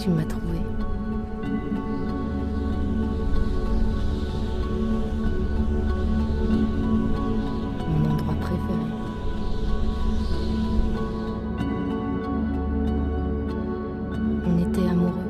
tu m'as trouvé. Mon endroit préféré. On était amoureux.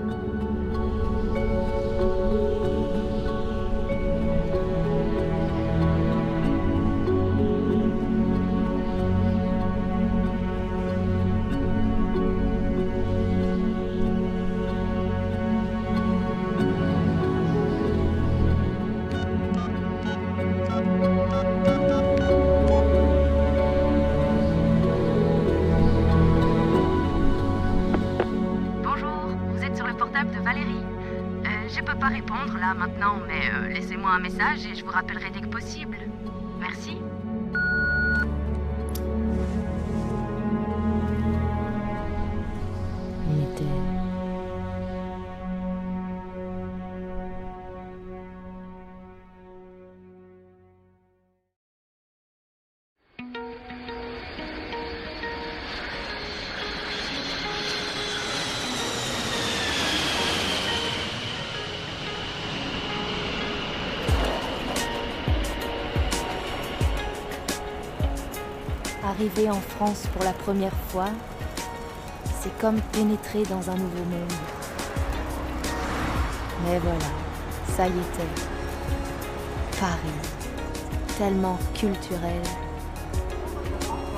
Je peux pas répondre là maintenant, mais laissez-moi un message et je vous rappellerai dès que possible. Merci. On était... Arriver en France pour la première fois, c'est comme pénétrer dans un nouveau monde. Mais voilà, ça y était. Paris, tellement culturel,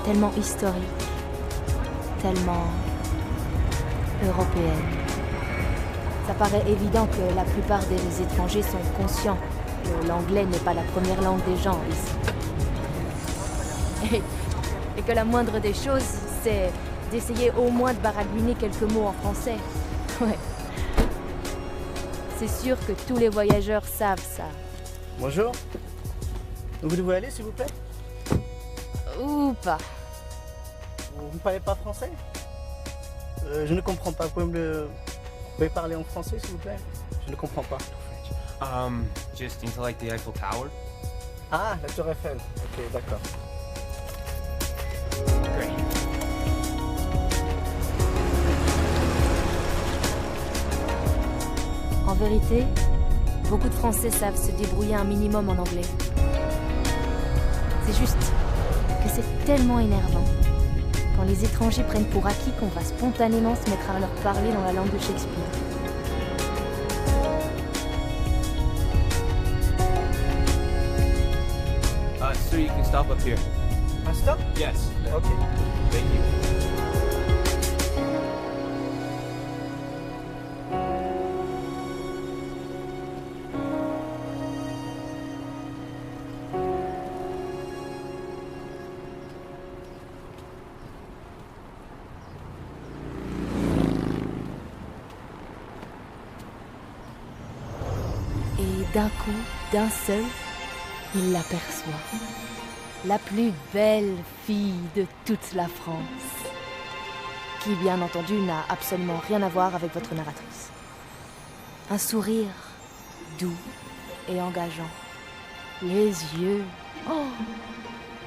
tellement historique, tellement européenne. Ça paraît évident que la plupart des étrangers sont conscients que l'anglais n'est pas la première langue des gens ici. Et que la moindre des choses, c'est d'essayer au moins de baragouiner quelques mots en français. Ouais. C'est sûr que tous les voyageurs savent ça. Bonjour. Où voulez-vous aller, s'il vous plaît? Ou pas. Vous ne parlez pas français? Je ne comprends pas. Vous pouvez parler en français, s'il vous plaît? Je ne comprends pas. Just into like the Eiffel Tower. Ah, la Tour Eiffel. Ok, d'accord. Great. En vérité, beaucoup de Français savent se débrouiller un minimum en anglais. C'est juste que c'est tellement énervant quand les étrangers prennent pour acquis qu'on va spontanément se mettre à leur parler dans la langue de Shakespeare. So you can stop up here. Un stop? Yes. Ok. Thank you. Et d'un coup, d'un seul, il l'aperçoit. La plus belle fille de toute la France. Qui, bien entendu, n'a absolument rien à voir avec votre narratrice. Un sourire doux et engageant. Les yeux... Oh,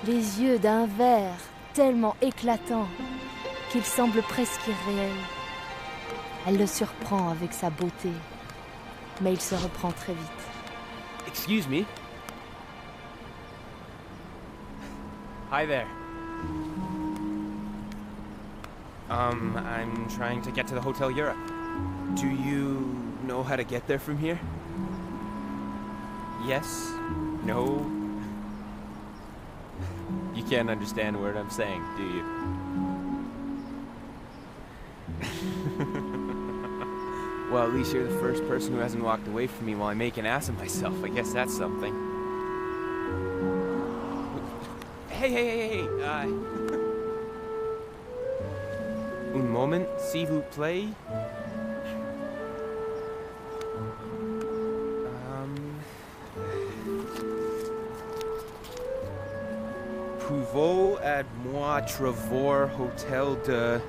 les yeux d'un vert tellement éclatant qu'il semble presque irréel. Elle le surprend avec sa beauté, mais il se reprend très vite. Excuse me. Hi there. I'm trying to get to the Hotel Europe. Do you know how to get there from here? Yes? No? You can't understand a word I'm saying, do you? Well, at least you're the first person who hasn't walked away from me while I make an ass of myself. I guess that's something. Hey, un moment, s'il vous plaît. Pouvez-vous moi trouver Hotel de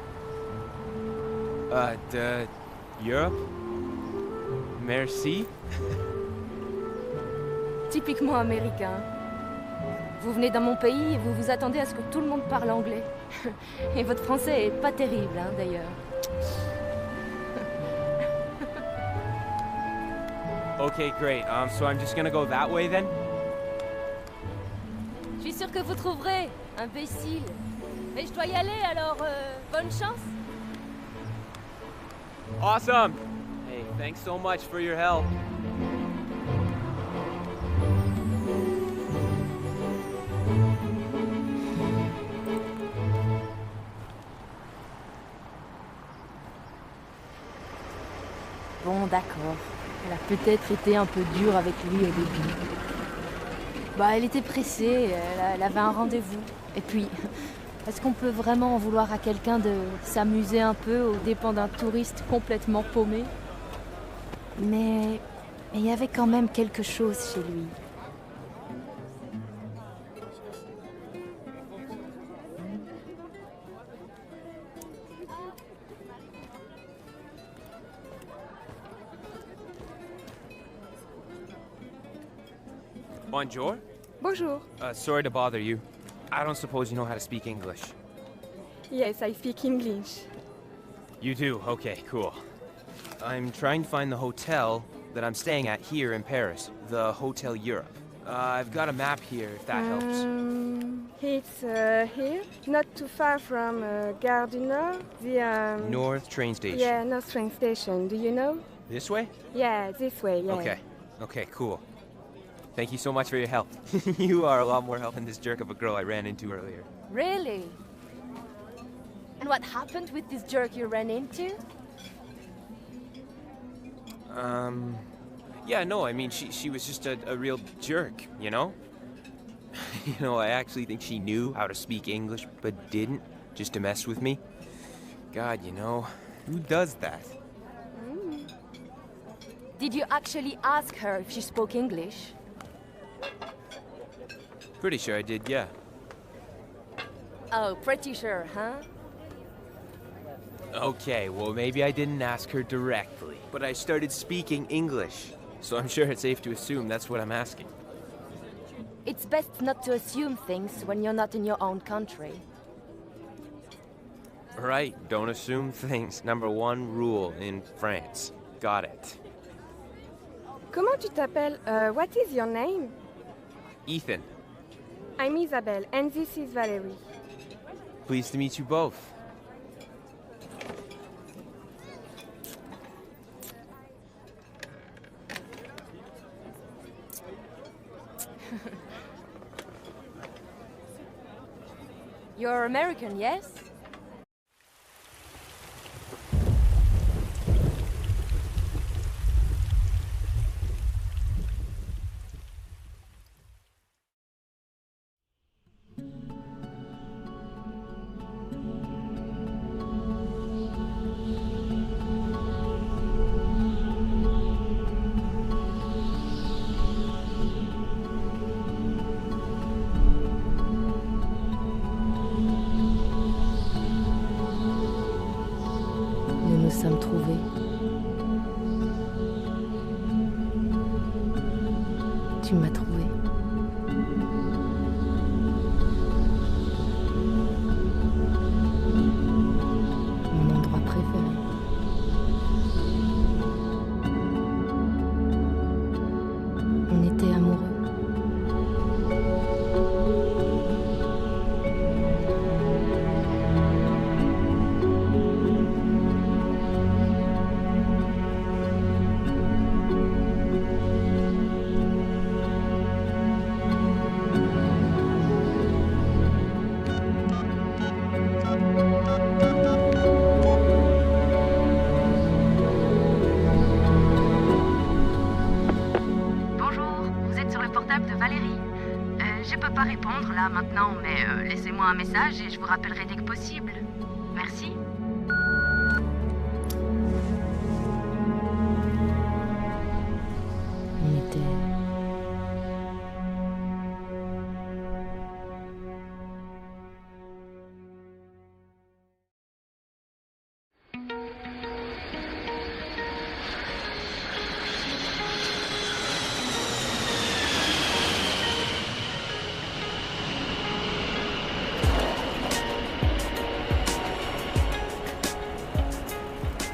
Europe? Merci. Typiquement américain. Vous venez dans mon pays et vous vous attendez à ce que tout le monde parle anglais. Et votre français est pas terrible, hein, d'ailleurs. Okay, great. So I'm just gonna go that way then? Je suis sûre que vous trouverez, imbécile. Mais je dois y aller, alors bonne chance. Awesome! Hey, thanks so much for your help. Bon, d'accord. Elle a peut-être été un peu dure avec lui au début. Bah, elle était pressée, elle avait un rendez-vous. Et puis, est-ce qu'on peut vraiment en vouloir à quelqu'un de s'amuser un peu aux dépens d'un touriste complètement paumé? Mais il y avait quand même quelque chose chez lui. Bonjour. Bonjour. Sorry to bother you. I don't suppose you know how to speak English. Yes, I speak English. You do? Okay, cool. I'm trying to find the hotel that I'm staying at here in Paris, the Hotel Europe. I've got a map here, if that helps. It's here, not too far from Gare du Nord, the North train station. yeah, North train station. Do you know? This way? Yeah, this way. Yeah. Okay. Okay, cool. Thank you so much for your help. You are a lot more help than this jerk of a girl I ran into earlier. Really? And what happened with this jerk you ran into? Yeah, no, I mean, she was just a real jerk, you know? You know, I actually think she knew how to speak English, but didn't, just to mess with me. God, you know, who does that? Did you actually ask her if she spoke English? Pretty sure I did, yeah. Oh, pretty sure, huh? Okay, well, maybe I didn't ask her directly, but I started speaking English, so I'm sure it's safe to assume that's what I'm asking. It's best not to assume things when you're not in your own country. Right, don't assume things. Number one rule in France. Got it. Comment tu t'appelles? What is your name? Ethan, I'm Isabelle, and this is Valerie. pleased to meet you both. You're American, yes? Nous nous sommes trouvés. Tu m'as trouvé. Mon endroit préféré. On était amoureux. Bonjour, vous êtes sur le portable de Valérie. Je peux pas répondre là maintenant, mais laissez-moi un message et je vous rappellerai dès que possible. Merci. On était...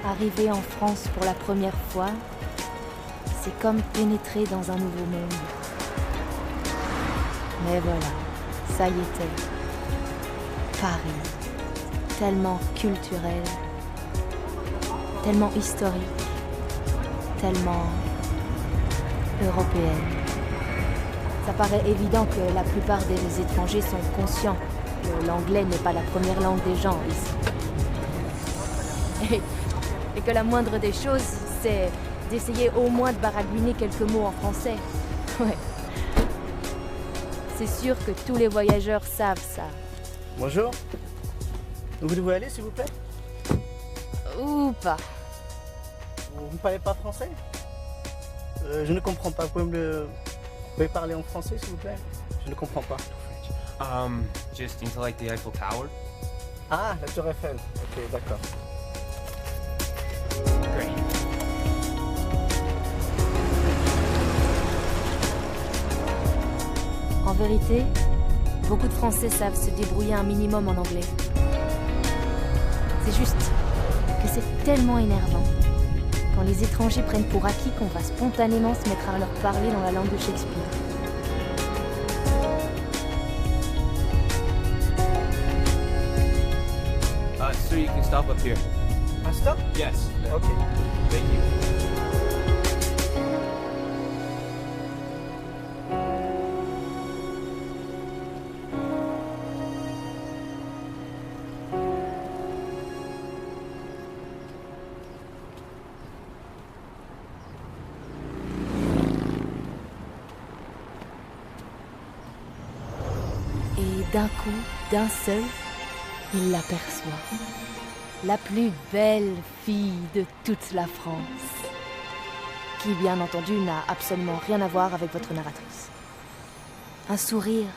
Arrivé en France pour la première fois, C'est comme pénétrer dans un nouveau monde. Mais voilà, ça y était. Paris, tellement culturel, tellement historique, tellement européenne. Ça paraît évident que la plupart des étrangers sont conscients que l'anglais n'est pas la première langue des gens ici. Et que la moindre des choses, c'est d'essayer au moins de baragouiner quelques mots en français. Ouais. C'est sûr que tous les voyageurs savent ça. Bonjour. Où voulez-vous aller, s'il vous plaît? Ou pas. Vous ne parlez pas français? Je ne comprends pas. Vous pouvez parler en français, s'il vous plaît? Je ne comprends pas. Just into like the Eiffel Tower. Ah, la Tour Eiffel. Ok, d'accord. Great. En vérité, beaucoup de Français savent se débrouiller un minimum en anglais. C'est juste que c'est tellement énervant quand les étrangers prennent pour acquis qu'on va spontanément se mettre à leur parler dans la langue de Shakespeare. So you can stop up here. Un stop? Yes. Ok. Thank you. Et d'un coup, d'un seul, il l'aperçoit. La plus belle fille de toute la France. Qui, bien entendu, n'a absolument rien à voir avec votre narratrice. Un sourire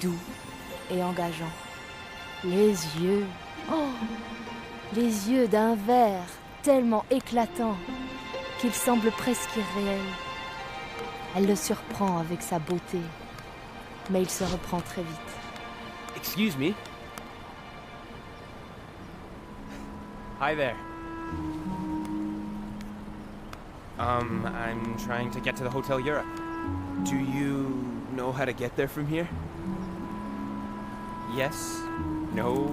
doux et engageant. Les yeux... Oh, les yeux d'un vert tellement éclatant qu'il semble presque irréel. Elle le surprend avec sa beauté, mais il se reprend très vite. Excuse me. Hi there. I'm trying to get to the Hotel Europe. Do you know how to get there from here? Yes? No?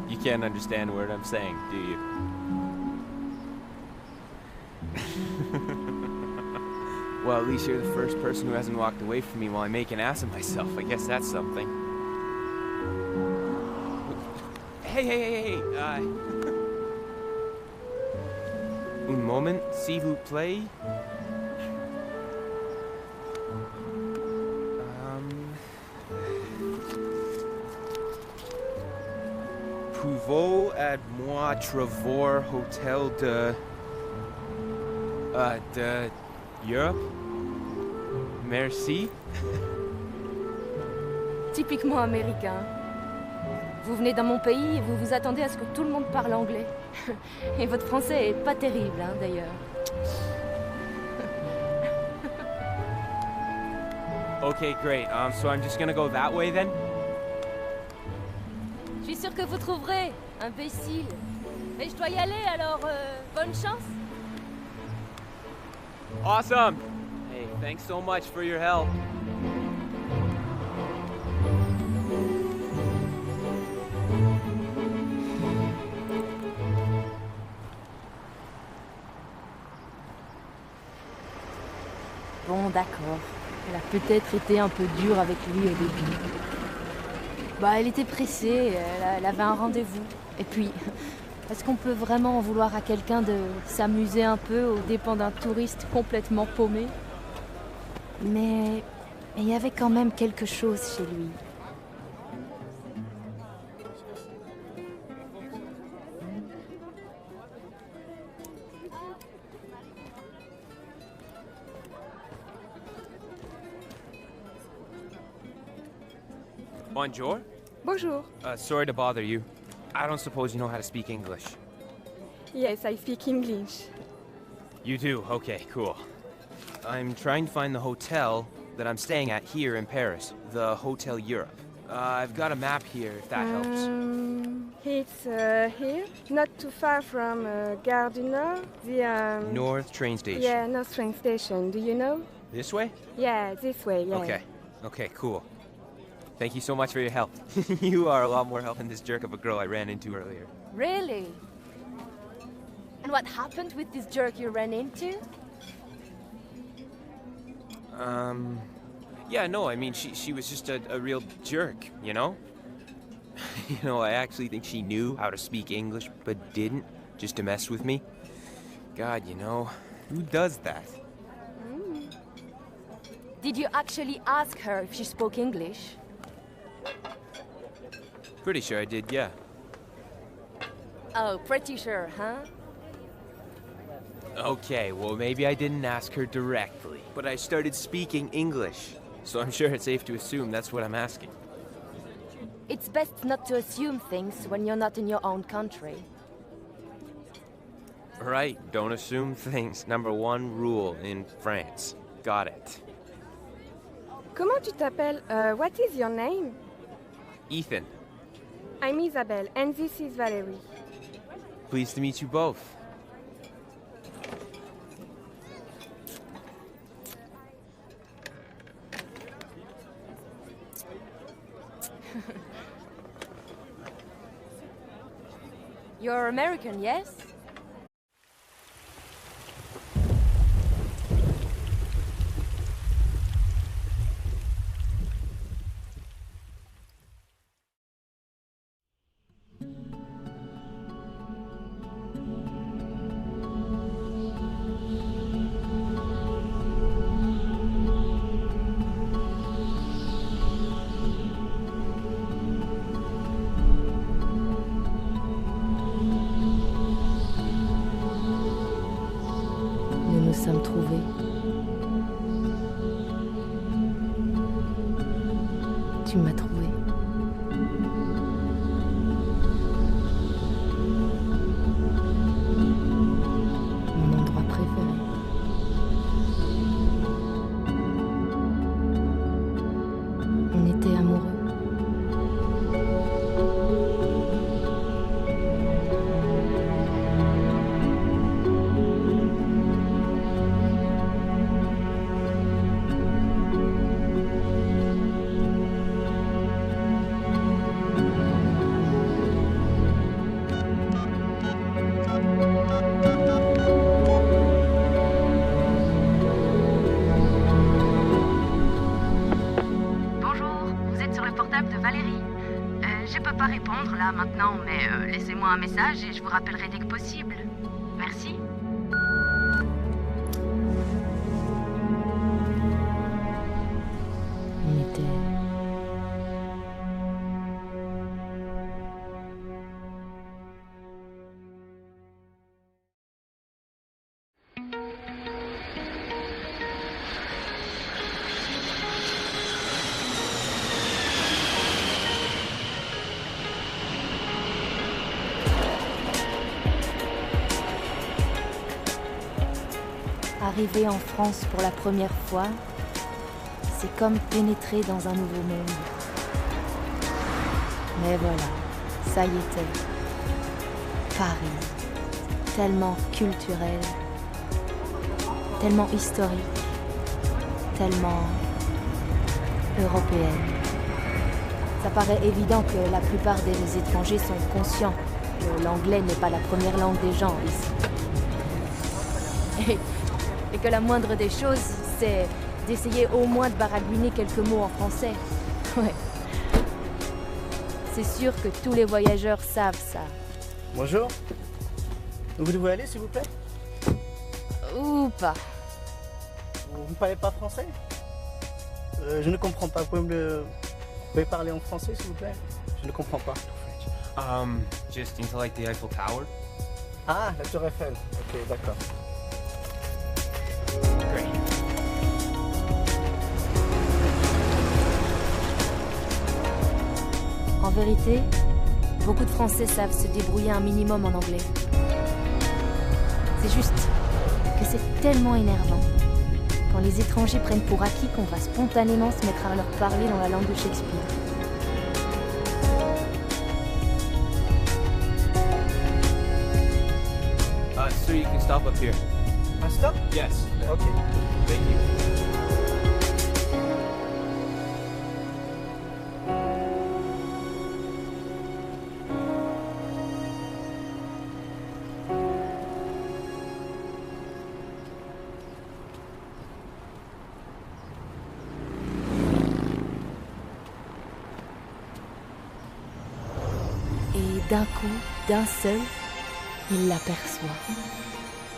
You can't understand a word I'm saying, do you? Well, at least you're the first person who hasn't walked away from me while I make an ass of myself. I guess that's something. Hey, un moment, s'il vous plaît. Pouvez aide-moi trouver Hotel de Europe? Merci. Typiquement américain. Vous venez dans mon pays et vous vous attendez à ce que tout le monde parle anglais. Et votre français est pas terrible, hein, d'ailleurs. Okay, great. So I'm just gonna go that way then? Je suis sûre que vous trouverez, imbécile. Mais je dois y aller, alors bonne chance. Awesome! Hey, thanks so much for your help. Bon, d'accord. Elle a peut-être été un peu dure avec lui au début. Bah, elle était pressée, elle avait un rendez-vous. Et puis, est-ce qu'on peut vraiment en vouloir à quelqu'un de s'amuser un peu aux dépens d'un touriste complètement paumé? Mais il y avait quand même quelque chose chez lui. Bonjour. Bonjour. Sorry to bother you. I don't suppose you know how to speak English. Yes, I speak English. You do? Okay, cool. I'm trying to find the hotel that I'm staying at here in Paris, the Hotel Europe. I've got a map here, if that helps. It's here, not too far from Gare du Nord, the... North train station. Yeah, North train station. Do you know? This way? Yeah, this way, yeah. Okay. Okay, cool. Thank you so much for your help. You are a lot more help than this jerk of a girl I ran into earlier. Really? And what happened with this jerk you ran into? Yeah, no, I mean, she was just a real jerk, you know? You know, I actually think she knew how to speak English, but didn't, just to mess with me. God, you know, who does that? Did you actually ask her if she spoke English? Pretty sure I did, yeah. Oh, pretty sure, huh? Okay, well, maybe I didn't ask her directly, but I started speaking English, so I'm sure it's safe to assume that's what I'm asking. It's best not to assume things when you're not in your own country. Right, don't assume things. Number one rule in France. Got it. Comment tu t'appelles? What is your name? Ethan, I'm Isabelle, and this is Valerie. pleased to meet you both. You're American, yes? Nous sommes trouvés. Tu m'as trouvé. Mon endroit préféré. On était amoureux. Je peux pas répondre là maintenant, mais laissez-moi un message et je vous rappellerai dès que possible. Merci. On était... Arriver en France pour la première fois, c'est comme pénétrer dans un nouveau monde. Mais voilà, ça y était. Paris, tellement culturel, tellement historique, tellement européenne. Ça paraît évident que la plupart des étrangers sont conscients que l'anglais n'est pas la première langue des gens ici. Et que la moindre des choses, c'est d'essayer au moins de baragouiner quelques mots en français. Ouais. C'est sûr que tous les voyageurs savent ça. Bonjour. Où voulez-vous aller, s'il vous plaît? Ou pas. Vous ne parlez pas français? Je ne comprends pas. Vous pouvez parler en français, s'il vous plaît? Je ne comprends pas. Just into like the Eiffel Tower. Ah, la Tour Eiffel. Ok, d'accord. Great. En vérité, beaucoup de Français savent se débrouiller un minimum en anglais. C'est juste que c'est tellement énervant quand les étrangers prennent pour acquis qu'on va spontanément se mettre à leur parler dans la langue de Shakespeare. sure you can stop up here. Un stop? Yes. Ok. Thank you. Et d'un coup, d'un seul, il l'aperçoit.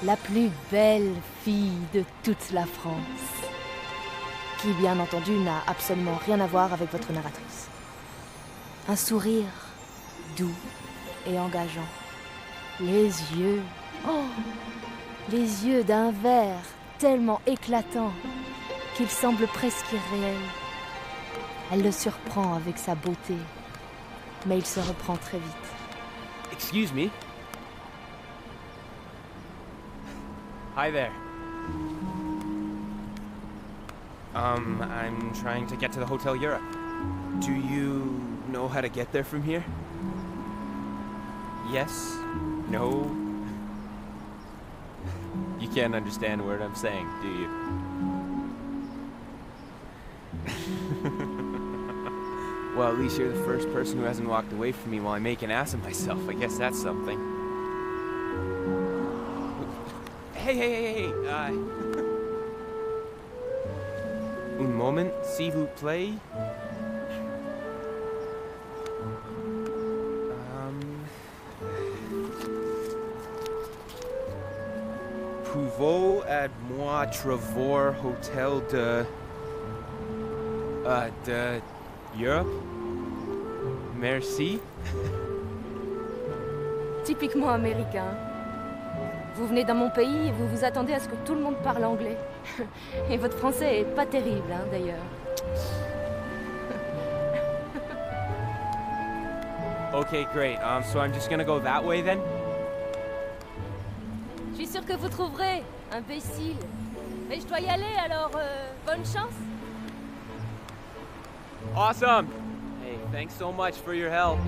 La plus belle fille de toute la France. Qui, bien entendu, n'a absolument rien à voir avec votre narratrice. Un sourire doux et engageant. Les yeux, oh, les yeux d'un vert tellement éclatant qu'il semble presque irréel. Elle le surprend avec sa beauté, mais il se reprend très vite. Excuse me. Hi there. I'm trying to get to the Hotel Europe. Do you know how to get there from here? Yes? No? You can't understand a word I'm saying, do you? Well, at least you're the first person who hasn't walked away from me while I make an ass of myself. I guess that's something. Hey. Un moment, s'il vous plaît. Pouvez aide-moi trouver Hotel de Europe? Merci. Typiquement américain. Vous venez dans mon pays et vous vous attendez à ce que tout le monde parle anglais. Et votre français est pas terrible, hein, d'ailleurs. Okay, great. So I'm just gonna go that way then? Je suis sûre que vous trouverez, imbécile. Mais je dois y aller, alors bonne chance. Awesome! Hey, thanks so much for your help.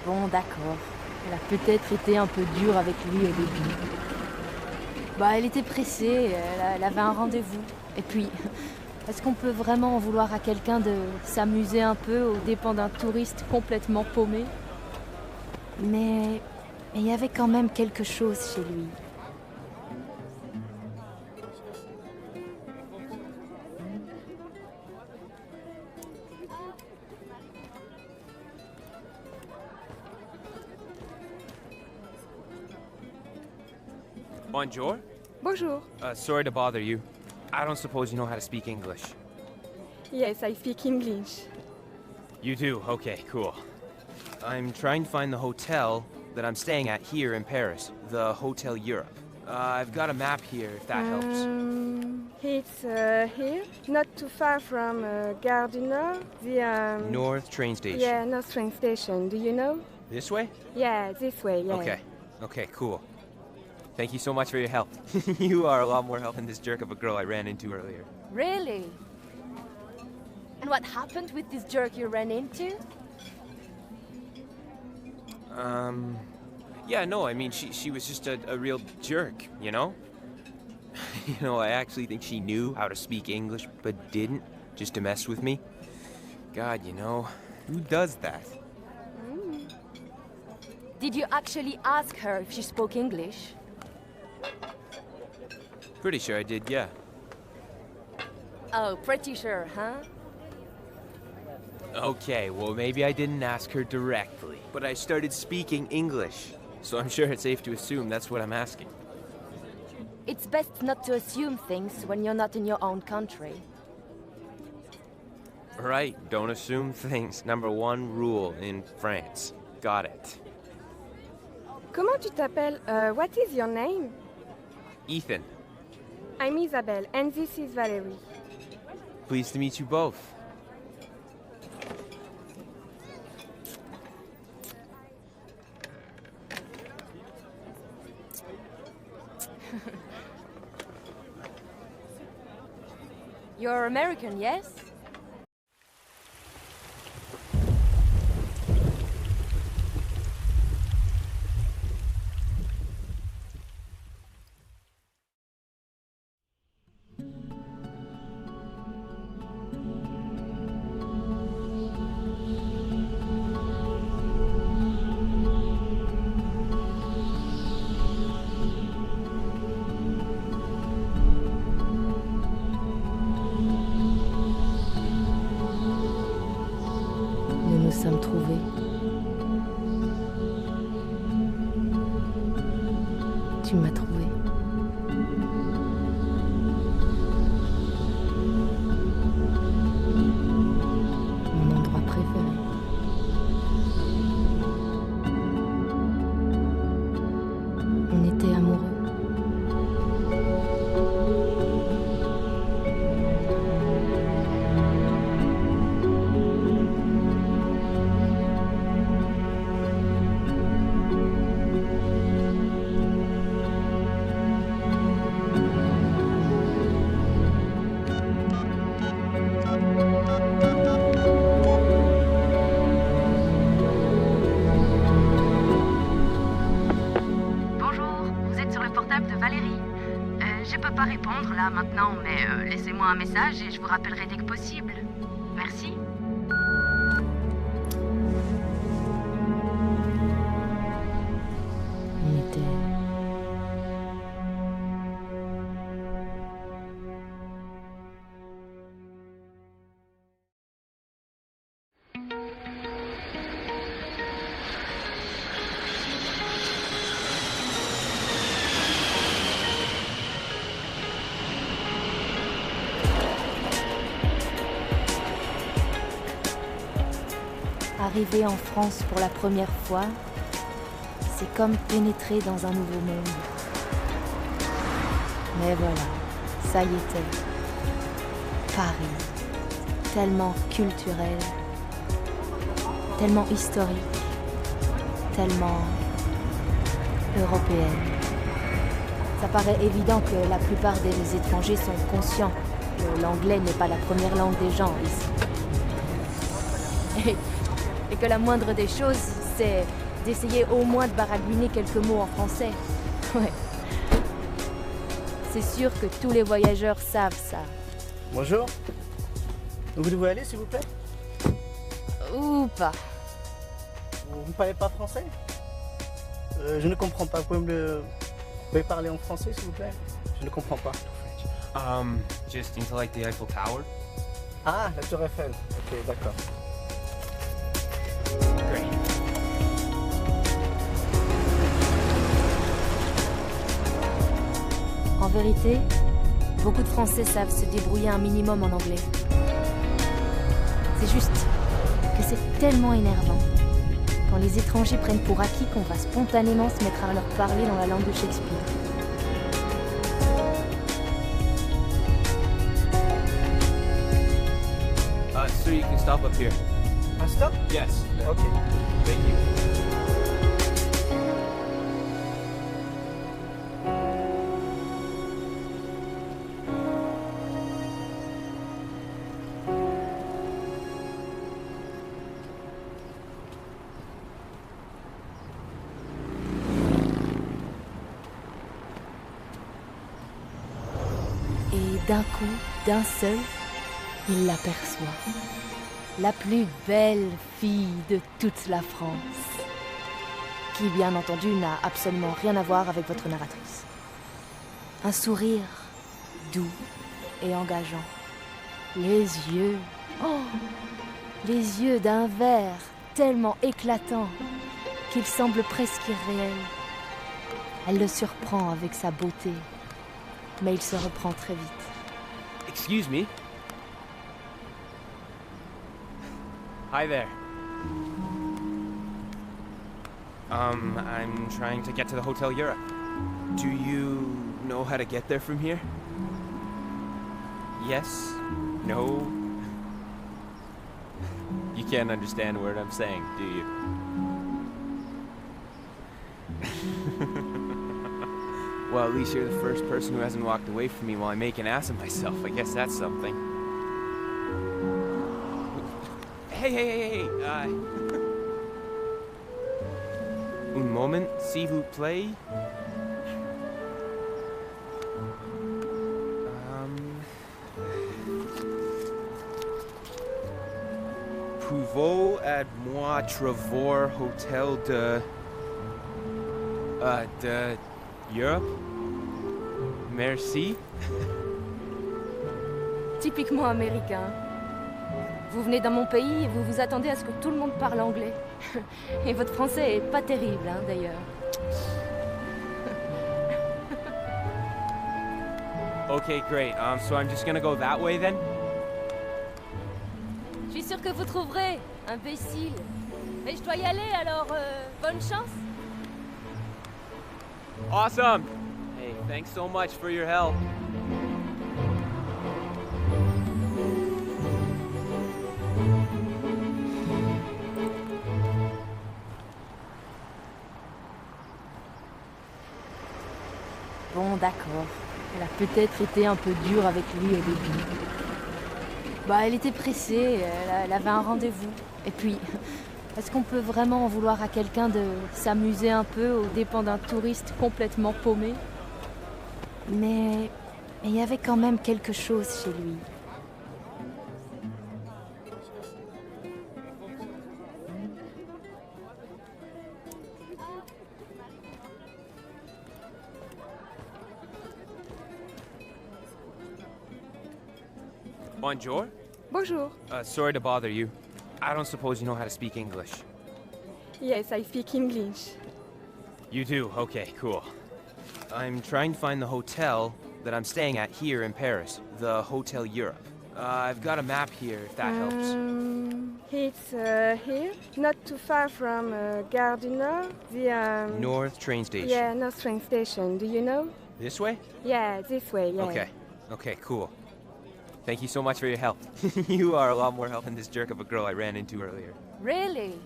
Bon, d'accord. Elle a peut-être été un peu dure avec lui au début. Bah, elle était pressée, elle avait un rendez-vous. Et puis, est-ce qu'on peut vraiment en vouloir à quelqu'un de s'amuser un peu aux dépens d'un touriste complètement paumé? Mais il y avait quand même quelque chose chez lui. Bonjour. Bonjour. Sorry to bother you. I don't suppose you know how to speak English. Yes, I speak English. You do? Okay, cool. I'm trying to find the hotel that I'm staying at here in Paris, the Hotel Europe. I've got a map here, if that helps. It's here, not too far from Gare du Nord. The North train station. yeah, North train station. Do you know? This way? Yeah, this way. Yeah. Okay, cool. Thank you so much for your help. You are a lot more help than this jerk of a girl I ran into earlier. Really? And what happened with this jerk you ran into? Yeah, no, I mean, she was just a real jerk, you know? You know, I actually think she knew how to speak English, but didn't, just to mess with me. God, you know, who does that? Did you actually ask her if she spoke English? Pretty sure I did, yeah. Oh, pretty sure, huh? Okay, well, maybe I didn't ask her directly, but I started speaking English, so I'm sure it's safe to assume that's what I'm asking. It's best not to assume things when you're not in your own country. Right, don't assume things. Number one rule in France. Got it. Comment tu t'appelles? What is your name? Ethan, I'm Isabelle, and this is Valerie. pleased to meet you both. You're American, yes? Nous nous sommes trouvés. Tu m'as trouvé. Mon endroit préféré. On était amoureux. Bonjour, vous êtes sur le portable de Valérie. Je peux pas répondre là maintenant, mais laissez-moi un message et je vous rappellerai dès que possible. Merci. On était... Arriver en France pour la première fois, c'est comme pénétrer dans un nouveau monde. Mais voilà, ça y était. Paris, tellement culturel, tellement historique, tellement européenne. Ça paraît évident que la plupart des étrangers sont conscients que l'anglais n'est pas la première langue des gens ici. Et que la moindre des choses, c'est d'essayer au moins de baragouiner quelques mots en français. Ouais. C'est sûr que tous les voyageurs savent ça. Bonjour. Où voulez-vous aller, s'il vous plaît? Ou pas. Vous ne parlez pas français? Je ne comprends pas. Vous pouvez parler en français, s'il vous plaît? Je ne comprends pas. Just into like the Eiffel Tower. Ah, la Tour Eiffel. Ok, d'accord. Great. En vérité, beaucoup de Français savent se débrouiller un minimum en anglais. C'est juste que c'est tellement énervant quand les étrangers prennent pour acquis qu'on va spontanément se mettre à leur parler dans la langue de Shakespeare. So you can stop up here. Un stop? Yes. Ok. Thank you. Et d'un coup, d'un seul, il l'aperçoit. La plus belle fille de toute la France. Qui, bien entendu, n'a absolument rien à voir avec votre narratrice. Un sourire doux et engageant. Les yeux, oh, les yeux d'un vert tellement éclatant qu'il semble presque irréel. Elle le surprend avec sa beauté, mais il se reprend très vite. Excuse me. Hi there. I'm trying to get to the Hotel Europe. Do you know how to get there from here? Yes? No? You can't understand a word I'm saying, do you? Well, at least you're the first person who hasn't walked away from me while I make an ass of myself. I guess that's something. Hey, un moment, s'il vous plaît. Pouvez aide moi trouver hotel de Europe? Merci. Typiquement américain. Vous venez dans mon pays et vous vous attendez à ce que tout le monde parle anglais. Et votre français est pas terrible, hein, d'ailleurs. Okay, great. So I'm just gonna go that way then? Je suis sûre que vous trouverez, imbécile. Mais je dois y aller, alors bonne chance. Awesome! Hey, thanks so much for your help. Bon, d'accord. Elle a peut-être été un peu dure avec lui au début. Bah, elle était pressée, elle avait un rendez-vous. Et puis, est-ce qu'on peut vraiment en vouloir à quelqu'un de s'amuser un peu aux dépens d'un touriste complètement paumé? Mais il y avait quand même quelque chose chez lui. Bonjour. Bonjour. Sorry to bother you. I don't suppose you know how to speak English. Yes, I speak English. You do? Okay, cool. I'm trying to find the hotel that I'm staying at here in Paris, the Hotel Europe. I've got a map here, if that helps. It's here, not too far from Gare du Nord, the... North train station. Yeah, North train station. Do you know? This way? Yeah, this way, yeah. Okay, cool. Thank you so much for your help. You are a lot more help than this jerk of a girl I ran into earlier. Really?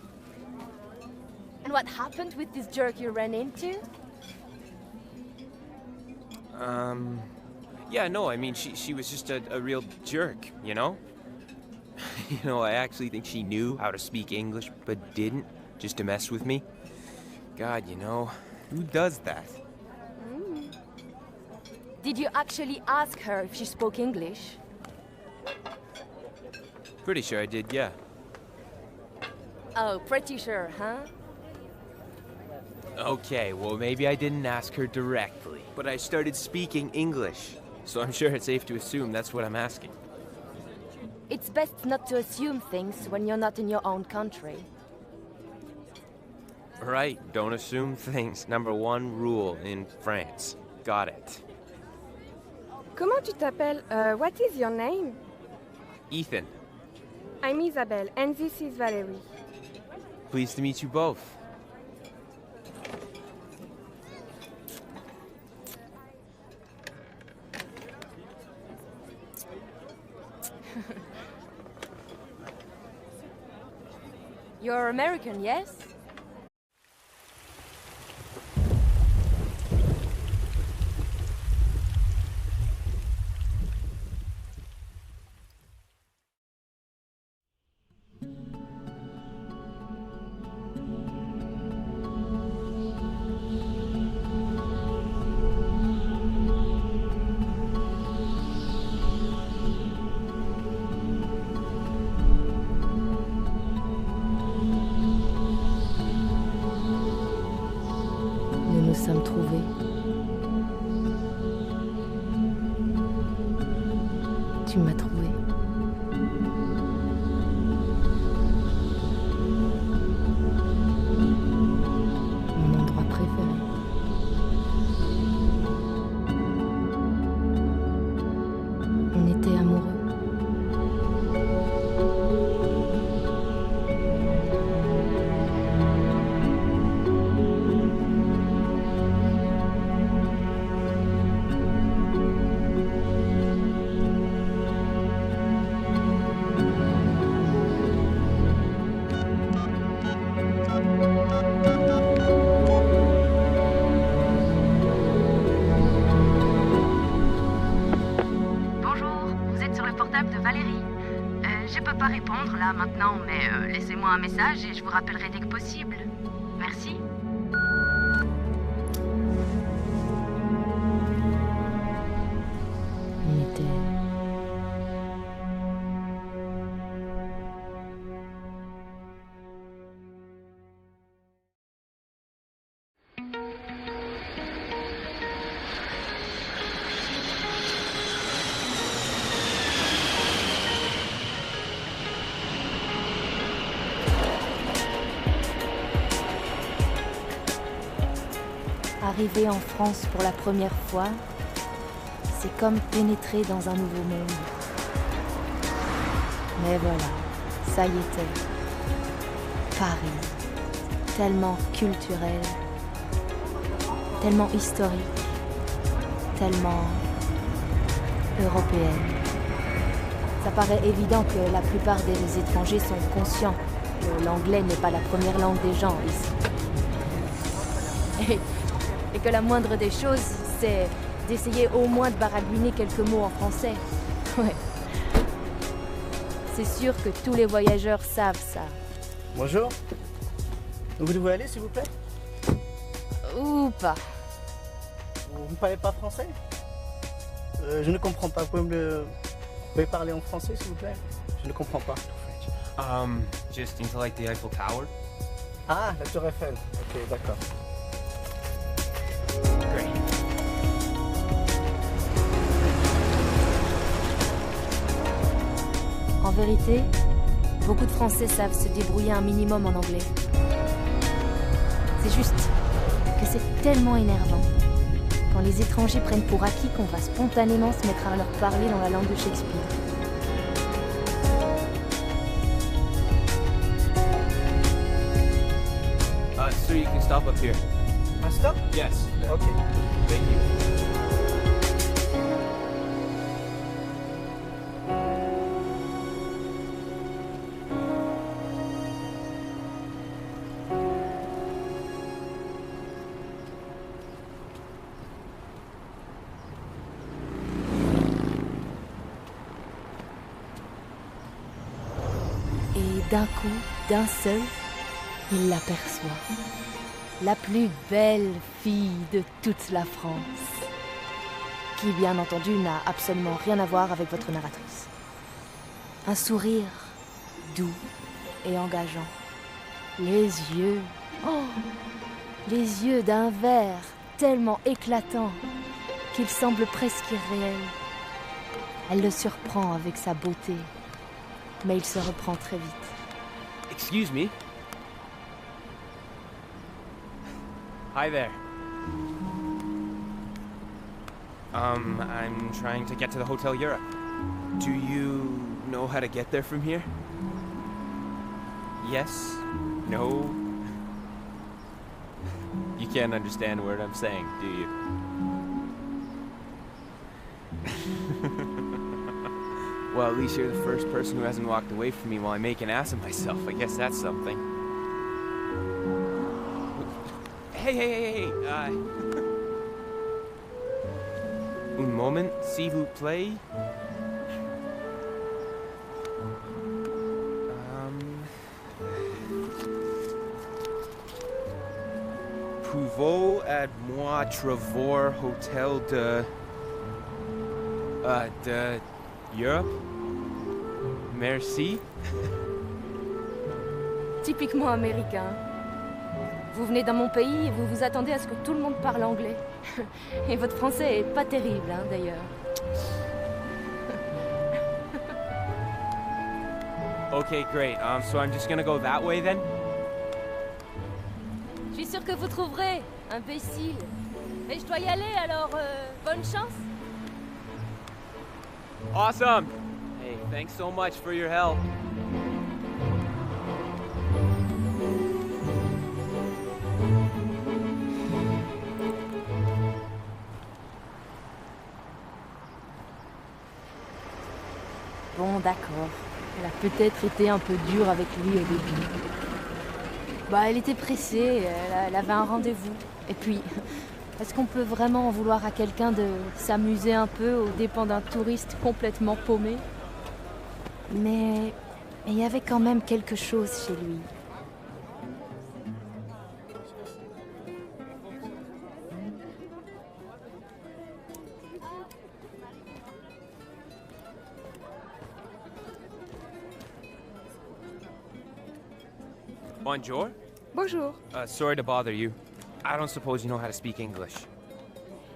And what happened with this jerk you ran into? Yeah, no, I mean, she was just a real jerk, you know? You know, I actually think she knew how to speak English, but didn't, just to mess with me. God, you know, who does that? Did you actually ask her if she spoke English? Pretty sure I did, yeah. Oh, pretty sure, huh? Okay, well, maybe I didn't ask her directly, but I started speaking English, so I'm sure it's safe to assume that's what I'm asking. It's best not to assume things when you're not in your own country. Right, don't assume things. Number one rule in France. Got it. Comment tu t'appelles? What is your name? Ethan, I'm Isabelle, and this is Valerie. pleased to meet you both. You're American, yes? portable de Valérie. Je peux pas répondre là maintenant, mais laissez-moi un message et je vous rappellerai dès que possible. Merci. Inutile. Arriver en France pour la première fois, c'est comme pénétrer dans un nouveau monde. Mais voilà, ça y était. Paris, tellement culturel, tellement historique, tellement européenne. Ça paraît évident que la plupart des étrangers sont conscients que l'anglais n'est pas la première langue des gens ici. Et que la moindre des choses, c'est d'essayer au moins de baragouiner quelques mots en français. Ouais. C'est sûr que tous les voyageurs savent ça. Bonjour. Où voulez-vous aller, s'il vous plaît? Ou pas. Vous ne parlez pas français? Je ne comprends pas. Vous pouvez parler en français, s'il vous plaît? Je ne comprends pas. Just into like the Eiffel Tower. Ah, la Tour Eiffel. Ok, d'accord. Great. En vérité, beaucoup de Français savent se débrouiller un minimum en anglais. C'est juste que c'est tellement énervant quand les étrangers prennent pour acquis qu'on va spontanément se mettre à leur parler dans la langue de Shakespeare. So you can stop up here. Un stop? Yes. Ok. Thank you. Et d'un coup, d'un seul, il l'aperçoit. La plus belle fille de toute la France. Qui, bien entendu, n'a absolument rien à voir avec votre narratrice. Un sourire doux et engageant. Les yeux... Oh, les yeux d'un vert tellement éclatant qu'il semble presque irréel. Elle le surprend avec sa beauté, mais il se reprend très vite. Excuse me. Hi there. I'm trying to get to the Hotel Europe. Do you know how to get there from here? Yes? No? You can't understand a word I'm saying, do you? Well, at least you're the first person who hasn't walked away from me while I make an ass of myself. I guess that's something. Hey, un moment, s'il vous plaît. Pouvez aide-moi trouver Hotel de Europe? Merci. Typiquement américain. Vous venez dans mon pays et vous vous attendez à ce que tout le monde parle anglais. Et votre français est pas terrible, hein, d'ailleurs. Okay, great. So I'm just gonna go that way then? Je suis sûre que vous trouverez, imbécile. Et je dois y aller, alors bonne chance. Awesome! Hey, thanks so much for your help. Bon, d'accord. Elle a peut-être été un peu dure avec lui au début. Bah, elle était pressée, elle avait un rendez-vous. Et puis, est-ce qu'on peut vraiment en vouloir à quelqu'un de s'amuser un peu aux dépens d'un touriste complètement paumé? Mais il y avait quand même quelque chose chez lui. Bonjour. Bonjour. Sorry to bother you. I don't suppose you know how to speak English.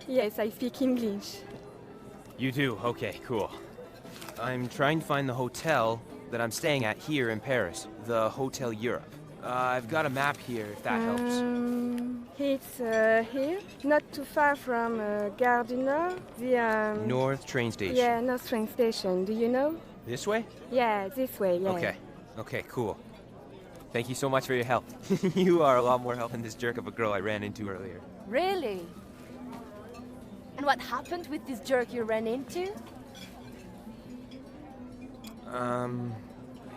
Yes, I speak English. You do? Okay, cool. I'm trying to find the hotel that I'm staying at here in Paris, the Hotel Europe. I've got a map here, if that helps. It's here, not too far from Gare du Nord. North train station. Yeah, North train station. Do you know? This way? Yeah, this way, yeah. Okay. Okay, cool. Thank you so much for your help. You are a lot more help than this jerk of a girl I ran into earlier. Really? And what happened with this jerk you ran into?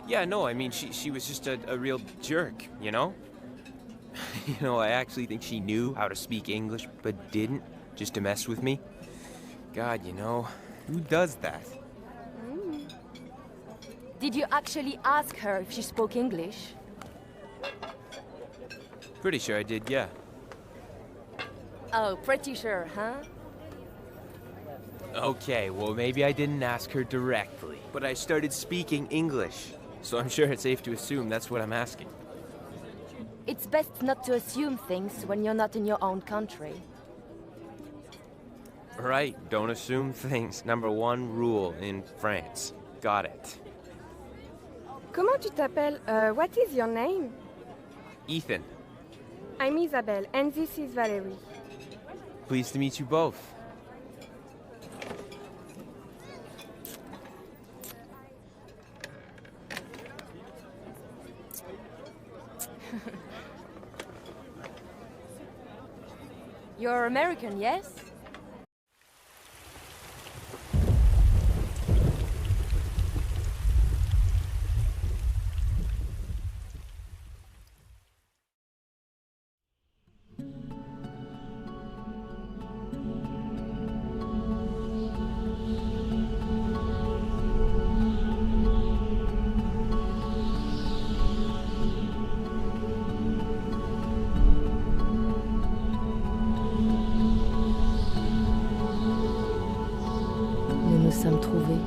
Yeah, no, I mean, she was just a real jerk, you know? You know, I actually think she knew how to speak English, but didn't, just to mess with me. God, you know, who does that? Did you actually ask her if she spoke English? Pretty sure I did, yeah. Oh, pretty sure, huh? Okay, well, maybe I didn't ask her directly, but I started speaking English, so I'm sure it's safe to assume that's what I'm asking. It's best not to assume things when you're not in your own country. Right, don't assume things. Number one rule in France. Got it. Comment tu t'appelles? What is your name? Ethan, I'm Isabelle, and this is Valerie. pleased to meet you both. You're American, yes? Nous nous sommes trouvés.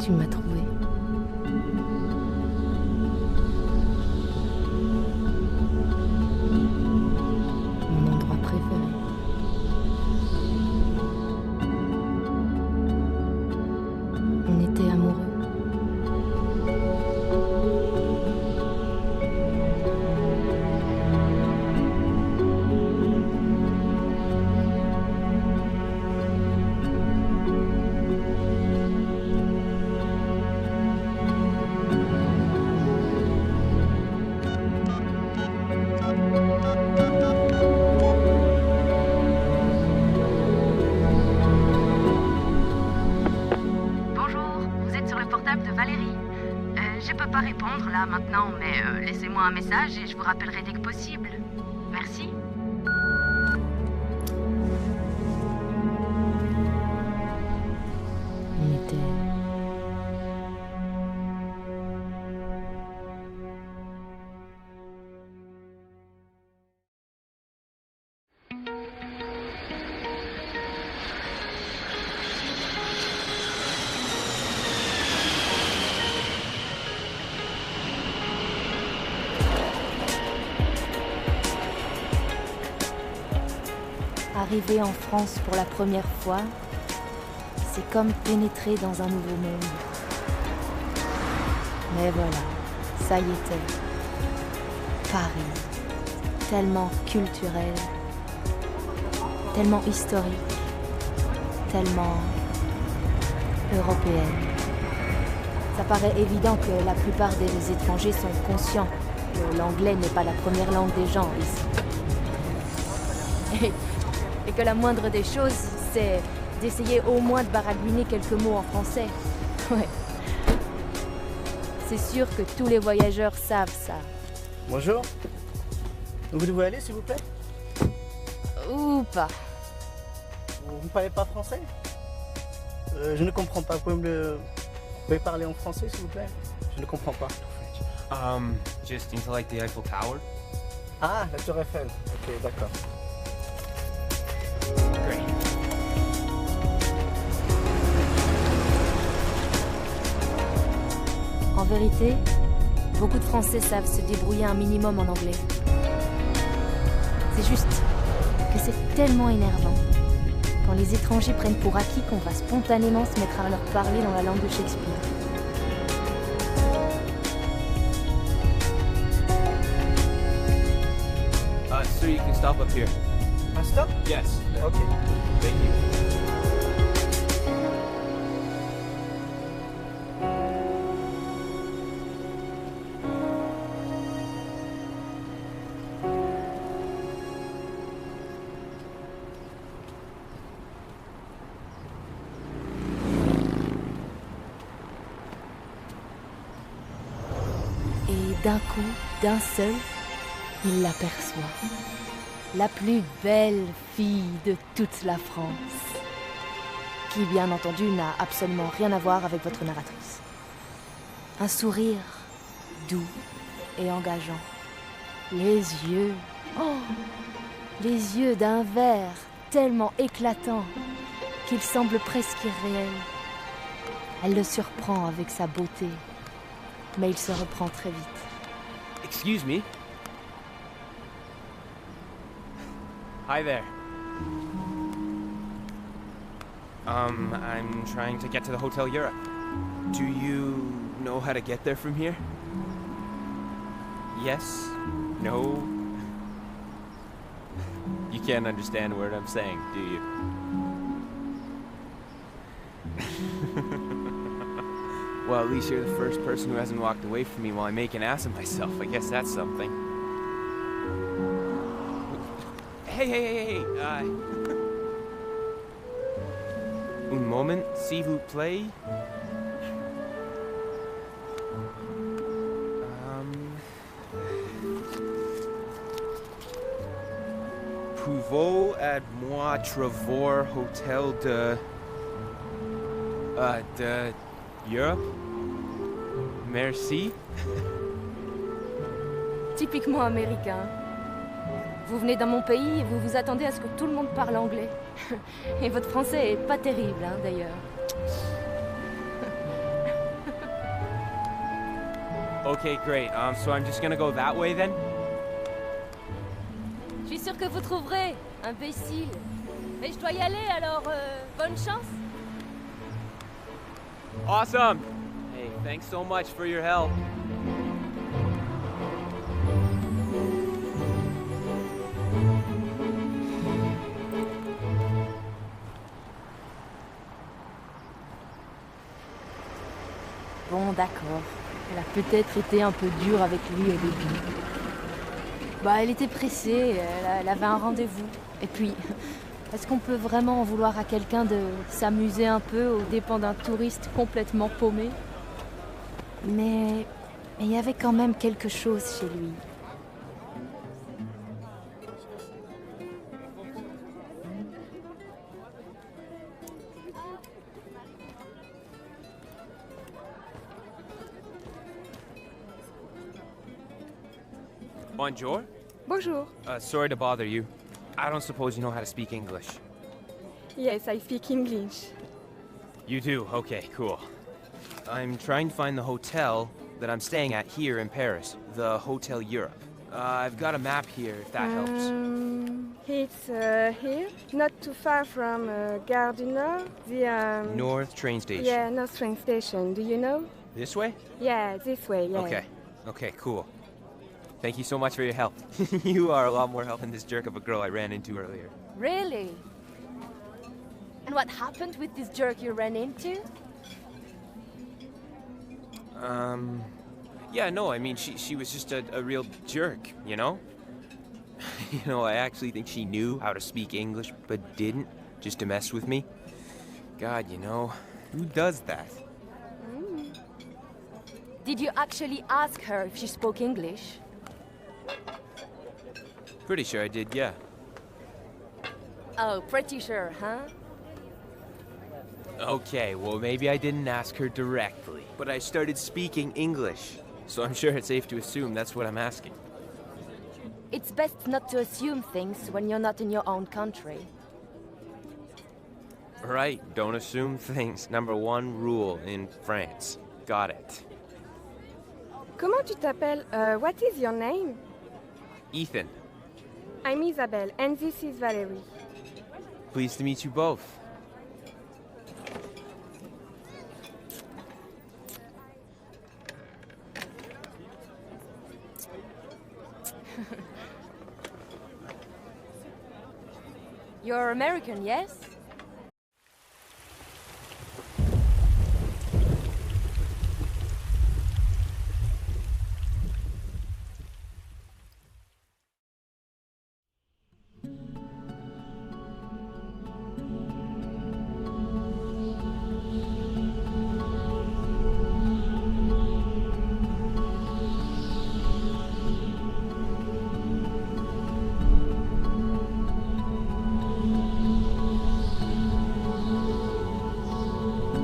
Tu m'as trouvé. Mon endroit préféré. On était amoureux. Bonjour, vous êtes sur le portable de Valérie. Je peux pas répondre là maintenant, mais laissez-moi un message et je vous rappellerai dès que possible. Merci. On était... Arriver en France pour la première fois, c'est comme pénétrer dans un nouveau monde. Mais voilà, ça y était. Paris, tellement culturel, tellement historique, tellement européenne. Ça paraît évident que la plupart des étrangers sont conscients que l'anglais n'est pas la première langue des gens ici. Et que la moindre des choses, c'est d'essayer au moins de baragouiner quelques mots en français. Ouais. C'est sûr que tous les voyageurs savent ça. Bonjour. Où voulez-vous aller, s'il vous plaît? Ou pas. Vous ne parlez pas français? Je ne comprends pas. Vous pouvez parler en français, s'il vous plaît? Je ne comprends pas. Just into like the Eiffel Tower. Ah, la Tour Eiffel. Ok, d'accord. Great. En vérité, beaucoup de Français savent se débrouiller un minimum en anglais. C'est juste que c'est tellement énervant quand les étrangers prennent pour acquis qu'on va spontanément se mettre à leur parler dans la langue de Shakespeare. So you can stop up here. Un stop? Yes. Ok. Thank you. Et d'un coup, d'un seul, il l'aperçoit. La plus belle fille de toute la France. Qui, bien entendu, n'a absolument rien à voir avec votre narratrice. Un sourire doux et engageant. Les yeux, oh, les yeux d'un vert tellement éclatant qu'il semble presque irréel. Elle le surprend avec sa beauté, mais il se reprend très vite. Excuse me. Hi there. I'm trying to get to the Hotel Europe. Do you know how to get there from here? Yes? No? You can't understand a word I'm saying, do you? Well, at least you're the first person who hasn't walked away from me while I make an ass of myself. I guess that's something. Hey. Un moment, s'il vous plaît. Pouvez moi trouver Hotel de Europe? Merci. Typiquement américain. Vous venez dans mon pays et vous vous attendez à ce que tout le monde parle anglais. Et votre français est pas terrible, hein, d'ailleurs. Okay, great. So I'm just gonna go that way then? Je suis sûre que vous trouverez, imbécile. Mais je dois y aller, alors bonne chance. Awesome! Hey, thanks so much for your help. Bon, d'accord. Elle a peut-être été un peu dure avec lui au début. Bah, elle était pressée, elle avait un rendez-vous. Et puis, est-ce qu'on peut vraiment en vouloir à quelqu'un de s'amuser un peu aux dépens d'un touriste complètement paumé? Mais il y avait quand même quelque chose chez lui. Bonjour. Bonjour. Sorry to bother you. I don't suppose you know how to speak English. Yes, I speak English. You do? Okay, cool. I'm trying to find the hotel that I'm staying at here in Paris, the Hotel Europe. I've got a map here, if that helps. It's here, not too far from Gare du Nord. The North train station. Yeah, North train station. Do you know? This way? Yeah, this way. Yeah. Okay, cool. Thank you so much for your help. You are a lot more help than this jerk of a girl I ran into earlier. Really? And what happened with this jerk you ran into? Yeah, no, I mean, she was just a real jerk, you know? You know, I actually think she knew how to speak English, but didn't, just to mess with me. God, you know, who does that? Did you actually ask her if she spoke English? Pretty sure I did, yeah. Oh, pretty sure, huh? Okay, well, maybe I didn't ask her directly, but I started speaking English, so I'm sure it's safe to assume that's what I'm asking. It's best not to assume things when you're not in your own country. Right, don't assume things. Number one rule in France. Got it. Comment tu t'appelles? What is your name? Ethan, I'm Isabelle, and this is Valerie. pleased to meet you both. You're American, yes?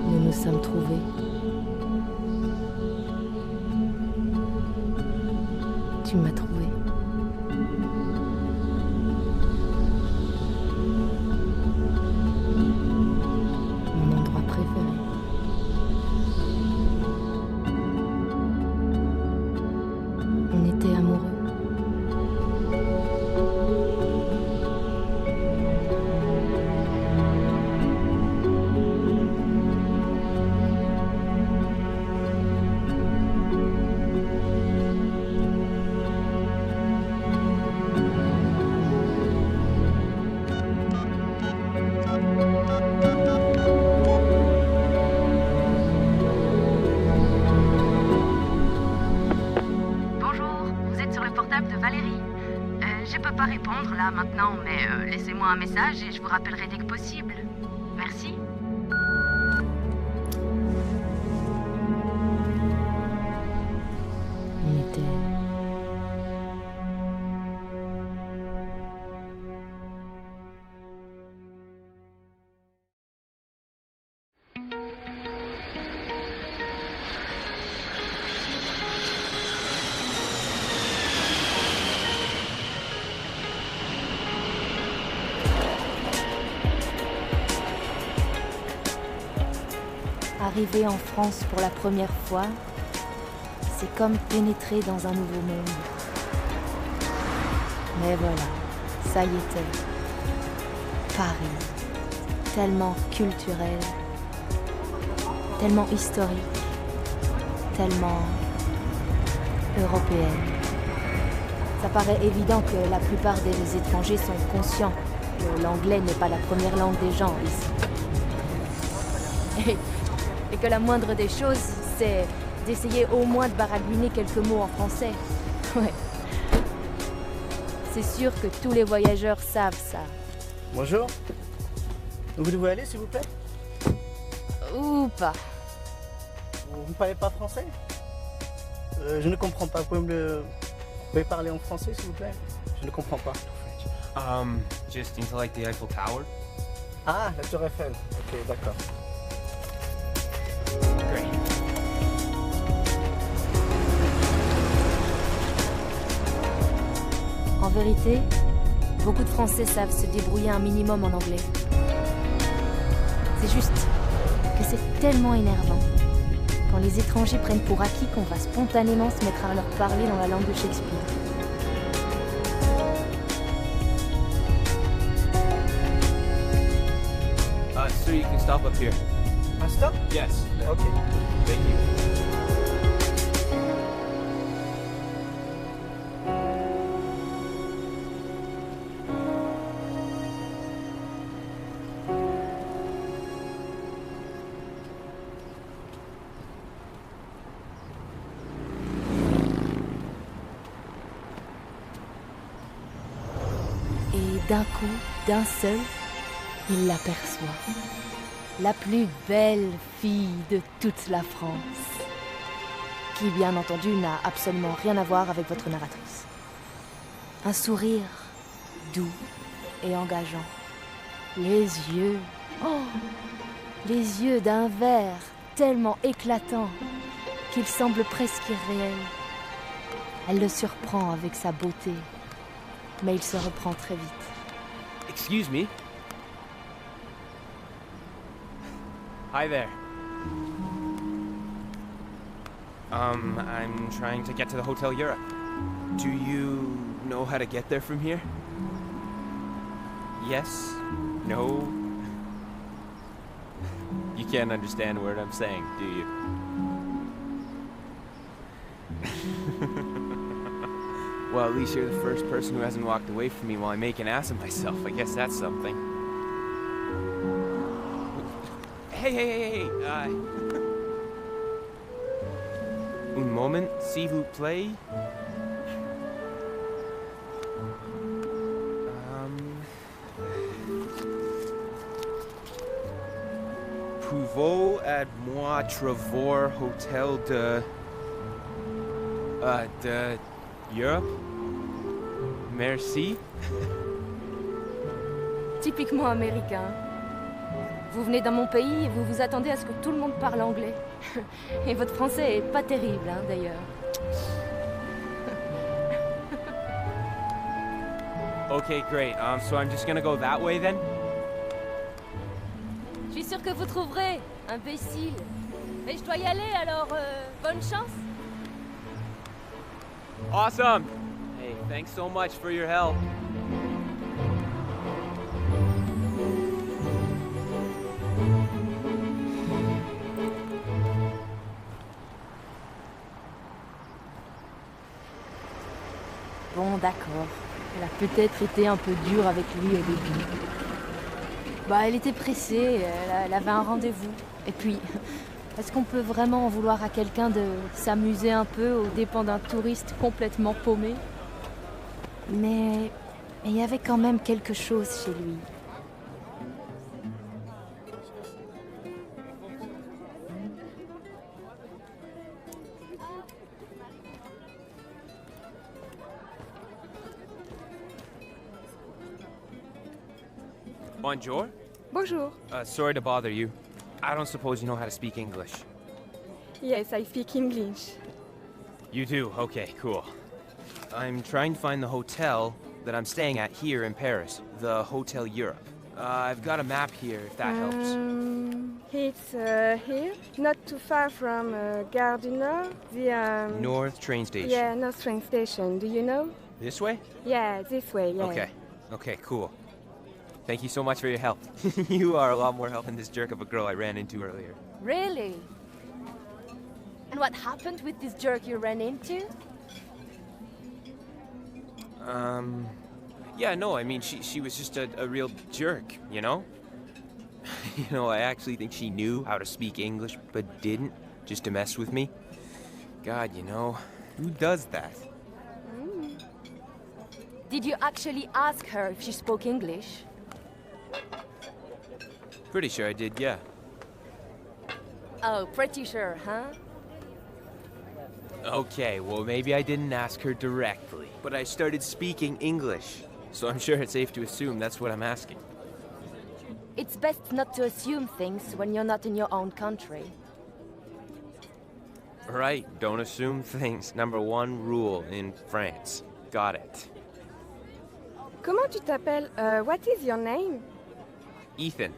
Nous nous sommes trouvés. Tu m'as trouvé. Mon endroit préféré. On était amoureux. Bonjour, vous êtes sur le portable de Valérie. Je peux pas répondre là maintenant, mais laissez-moi un message et je vous rappellerai dès que possible. Merci. On était... Arriver en France pour la première fois, c'est comme pénétrer dans un nouveau monde. Mais voilà, ça y était. Paris, tellement culturel, tellement historique, tellement européenne. Ça paraît évident que la plupart des étrangers sont conscients que l'anglais n'est pas la première langue des gens ici. Et que la moindre des choses, c'est d'essayer au moins de baragouiner quelques mots en français. Ouais. C'est sûr que tous les voyageurs savent ça. Bonjour. Où voulez-vous aller, s'il vous plaît? Ou pas. Vous ne parlez pas français? Je ne comprends pas. Vous pouvez parler en français, s'il vous plaît? Je ne comprends pas. Just into like the Eiffel Tower? Ah, la Tour Eiffel. Ok, d'accord. Great. En vérité, beaucoup de Français savent se débrouiller un minimum en anglais. C'est juste que c'est tellement énervant quand les étrangers prennent pour acquis qu'on va spontanément se mettre à leur parler dans la langue de Shakespeare. So you can stop up here. Un stop? Yes. Ok. Thank you. Et d'un coup, d'un seul, il l'aperçoit. La plus belle fille de toute la France. Qui, bien entendu, n'a absolument rien à voir avec votre narratrice. Un sourire doux et engageant. Les yeux, oh, Les yeux d'un vert tellement éclatant qu'il semble presque irréel. Elle le surprend avec sa beauté, mais il se reprend très vite. Excuse me. Hi there. I'm trying to get to the Hotel Europe. Do you know how to get there from here? Yes? No? You can't understand a word I'm saying, do you? Well, at least you're the first person who hasn't walked away from me while I make an ass of myself. I guess that's something. Hey, un moment, s'il vous plaît. Pouvez aide-moi trouver Hotel de Europe? Merci. Typiquement américain. Vous venez dans mon pays et vous vous attendez à ce que tout le monde parle anglais. Et votre français est pas terrible, hein, d'ailleurs. Okay, great. So I'm just gonna go that way then? Je suis sûre que vous trouverez, imbécile. Mais je dois y aller, alors bonne chance. Awesome! Hey, thanks so much for your help. Bon, d'accord. Elle a peut-être été un peu dure avec lui au début. Bah, elle était pressée, elle avait un rendez-vous. Et puis, est-ce qu'on peut vraiment en vouloir à quelqu'un de s'amuser un peu aux dépens d'un touriste complètement paumé? Mais il y avait quand même quelque chose chez lui. Bonjour. Bonjour. Sorry to bother you. I don't suppose you know how to speak English. Yes, I speak English. You do? Okay, cool. I'm trying to find the hotel that I'm staying at here in Paris, the Hotel Europe. I've got a map here, if that helps. It's here, not too far from Gare du Nord. The North train station. yeah, North train station. Do you know? This way? Yeah, this way. Yeah. Okay. Okay, cool. Thank you so much for your help. You are a lot more help than this jerk of a girl I ran into earlier. Really? And what happened with this jerk you ran into? Yeah, no, I mean, she was just a real jerk, you know? You know, I actually think she knew how to speak English, but didn't, just to mess with me. God, you know, who does that? Did you actually ask her if she spoke English? Pretty sure I did, yeah. Oh, pretty sure, huh? Okay, well, maybe I didn't ask her directly, but I started speaking English, so I'm sure it's safe to assume that's what I'm asking. It's best not to assume things when you're not in your own country. Right, don't assume things. Number one rule in France. Got it. Comment tu t'appelles? What is your name? Ethan,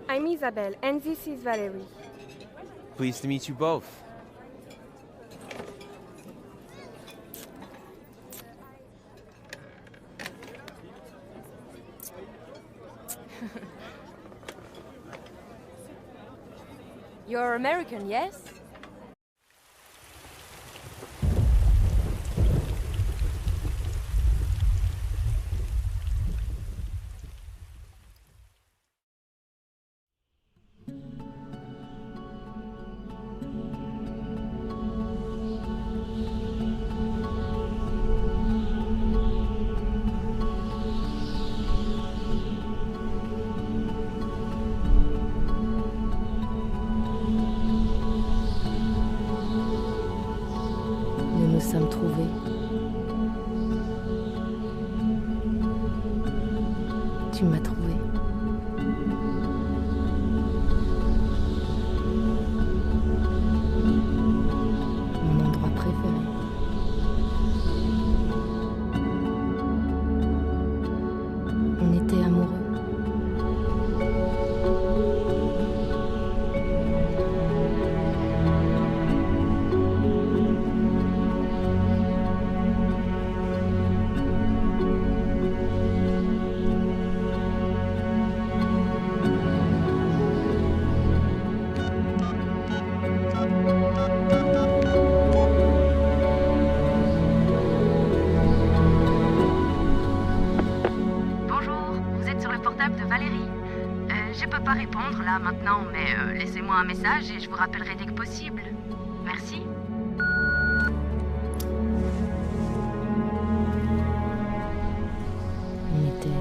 I'm Isabelle, and this is Valerie. pleased to meet you both. You're American, yes? répondre là maintenant, mais laissez-moi un message et je vous rappellerai dès que possible. Merci. Inutile.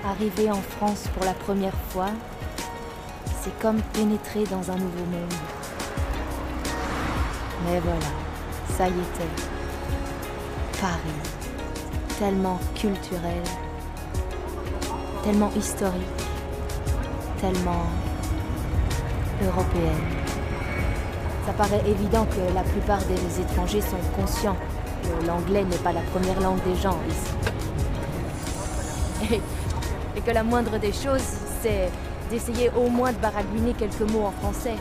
Arriver en France pour la première fois, c'est comme pénétrer dans un nouveau monde. Mais voilà, ça y était. Paris, tellement culturel, tellement historique, tellement européenne. Ça paraît évident que la plupart des étrangers sont conscients que l'anglais n'est pas la première langue des gens ici. Et que la moindre des choses, c'est d'essayer au moins de baragouiner quelques mots en français.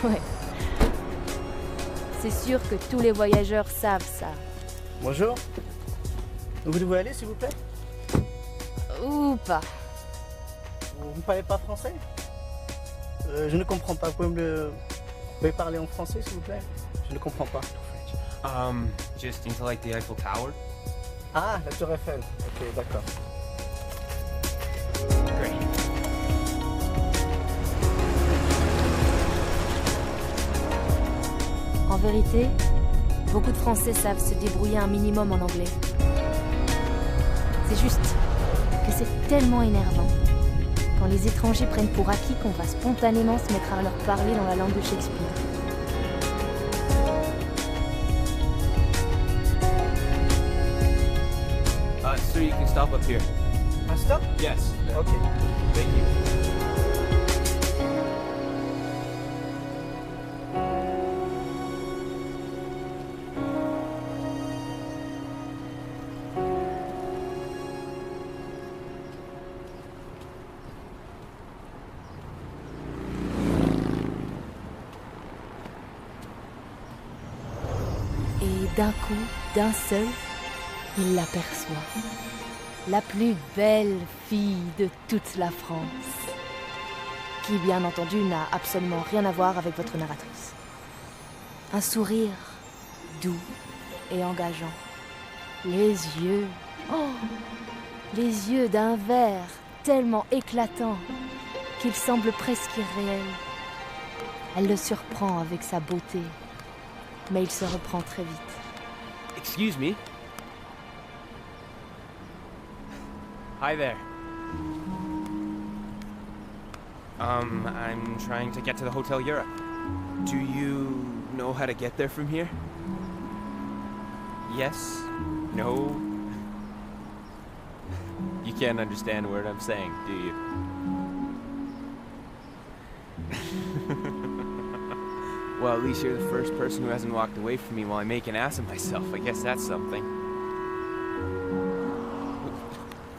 Ouais. C'est sûr que tous les voyageurs savent ça. Bonjour. Où voulez-vous aller, s'il vous plaît? Ou pas. Vous ne parlez pas français? Je ne comprends pas. Vous pouvez parler en français, s'il vous plaît? Je ne comprends pas. Just into like the Eiffel Tower. Ah, la Tour Eiffel. Ok, d'accord. Great. En vérité, beaucoup de Français savent se débrouiller un minimum en anglais. C'est juste que c'est tellement énervant quand les étrangers prennent pour acquis qu'on va spontanément se mettre à leur parler dans la langue de Shakespeare. So you can stop up here. Un stop? Yes. Ok. Thank you. Et d'un coup, d'un seul, il l'aperçoit. La plus belle fille de toute la France. Qui, bien entendu, n'a absolument rien à voir avec votre narratrice. Un sourire doux et engageant. Les yeux... Oh, les yeux d'un vert tellement éclatant qu'il semble presque irréel. Elle le surprend avec sa beauté, mais il se reprend très vite. Excuse me. Hi there. I'm trying to get to the Hotel Europe. Do you know how to get there from here? Yes? No? You can't understand a word I'm saying, do you? Well, at least you're the first person who hasn't walked away from me while I make an ass of myself. I guess that's something.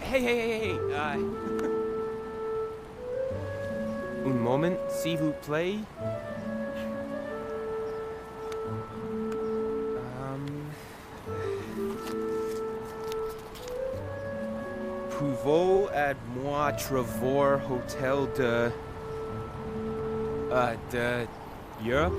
Hey. Un moment, s'il vous plaît. Pouvez moi trouver Hotel de Europe?